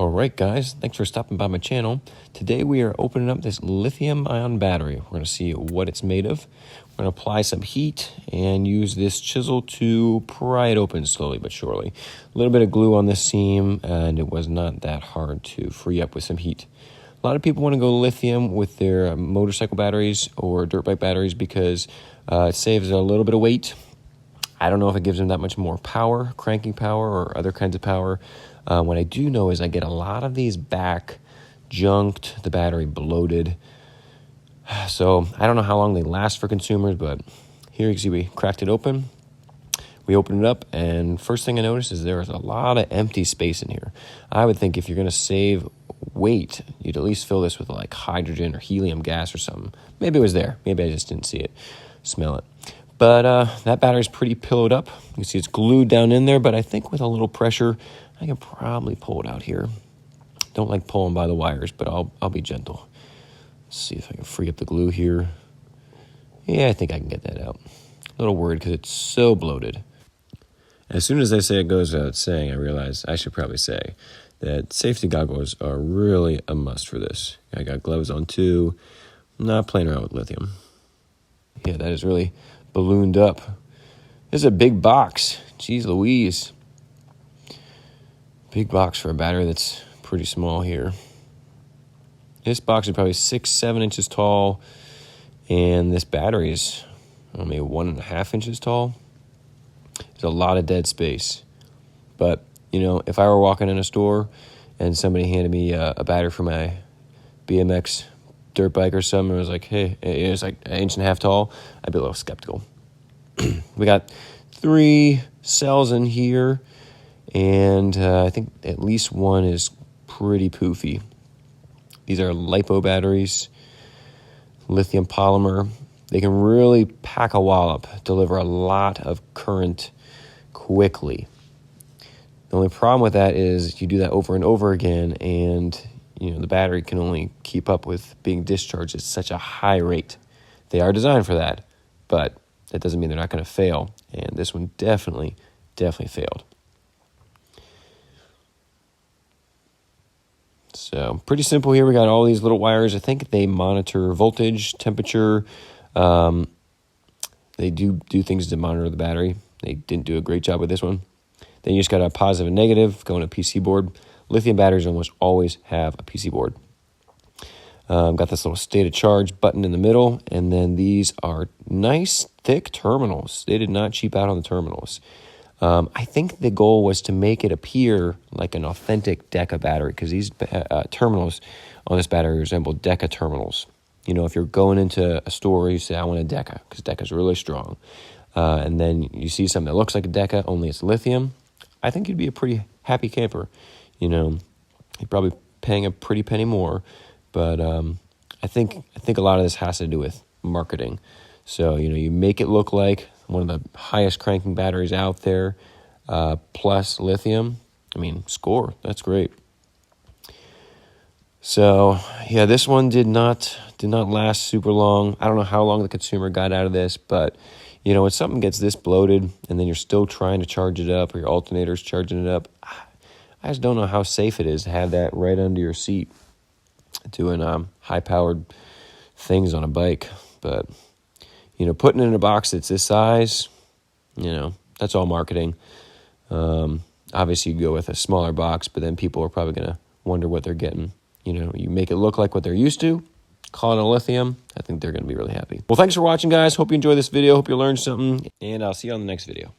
All right, guys, thanks for stopping by my channel. Today we are opening up this lithium-ion battery. We're going to see what it's made of. We're going to apply some heat and use this chisel to pry it open slowly but surely. A little bit of glue on this seam, and it was not that hard to free up with some heat. A lot of people want to go lithium with their motorcycle batteries or dirt bike batteries because it saves a little bit of weight. I don't know if it gives them that much more power, cranking power, or other kinds of power. What I do know is I get a lot of these back junked, the battery bloated. So I don't know how long they last for consumers, but here you can see we cracked it open. We opened it up, and first thing I noticed is there is a lot of empty space in here. I would think if you're going to save weight, you'd at least fill this with like hydrogen or helium gas or something. Maybe it was there. Maybe I just didn't see it, smell it. But that battery's pretty pillowed up. You can see it's glued down in there, but I think with a little pressure, I can probably pull it out here. Don't like pulling by the wires, but I'll be gentle. Let's see if I can free up the glue here. Yeah, I think I can get that out. A little worried because it's so bloated. As soon as I say it goes without saying, I realize I should probably say that safety goggles are really a must for this. I got gloves on too. I'm not playing around with lithium. Yeah, that is really ballooned up. This is a big box. Jeez Louise. Big box for a battery that's pretty small here. This box is probably 6-7 inches tall, and this battery is maybe 1.5 inches tall. There's a lot of dead space. But, you know, if I were walking in a store and somebody handed me a battery for my BMX dirt bike or something, and was like, hey, it's like 1.5 inches tall, I'd be a little skeptical. We got 3 cells in here, and I think at least one is pretty poofy. These are LiPo batteries, lithium polymer. They can really pack a wallop, deliver a lot of current quickly. The only problem with that is you do that over and over again, and you know the battery can only keep up with being discharged at such a high rate. They are designed for that, but that doesn't mean they're not going to fail, and this one definitely failed. So pretty simple here. We got all these little wires. I think they monitor voltage, temperature. They do things to monitor the battery. They didn't do a great job with this one. Then you just got a positive and negative going to a PC board. Lithium batteries almost always have a PC board. Got this little state of charge button in the middle, and then these are nice, thick terminals. They did not cheap out on the terminals. I think the goal was to make it appear like an authentic Deca battery, because these terminals on this battery resemble Deca terminals. You know, if you're going into a store, you say, I want a Deca, because Deca's really strong. And then you see something that looks like a Deca, only it's lithium. I think you'd be a pretty happy camper. You know, you're probably paying a pretty penny more, but I think a lot of this has to do with marketing. So, you know, you make it look like one of the highest cranking batteries out there, plus lithium. I mean, score. That's great. So, yeah, this one did not last super long. I don't know how long the consumer got out of this, but, you know, when something gets this bloated and then you're still trying to charge it up or your alternator's charging it up, I just don't know how safe it is to have that right under your seat doing high-powered things on a bike. But, you know, putting it in a box that's this size, you know, that's all marketing. Obviously, you go with a smaller box, but then people are probably going to wonder what they're getting. You know, you make it look like what they're used to, call it a lithium, I think they're going to be really happy. Well, thanks for watching, guys. Hope you enjoyed this video. Hope you learned something, and I'll see you on the next video.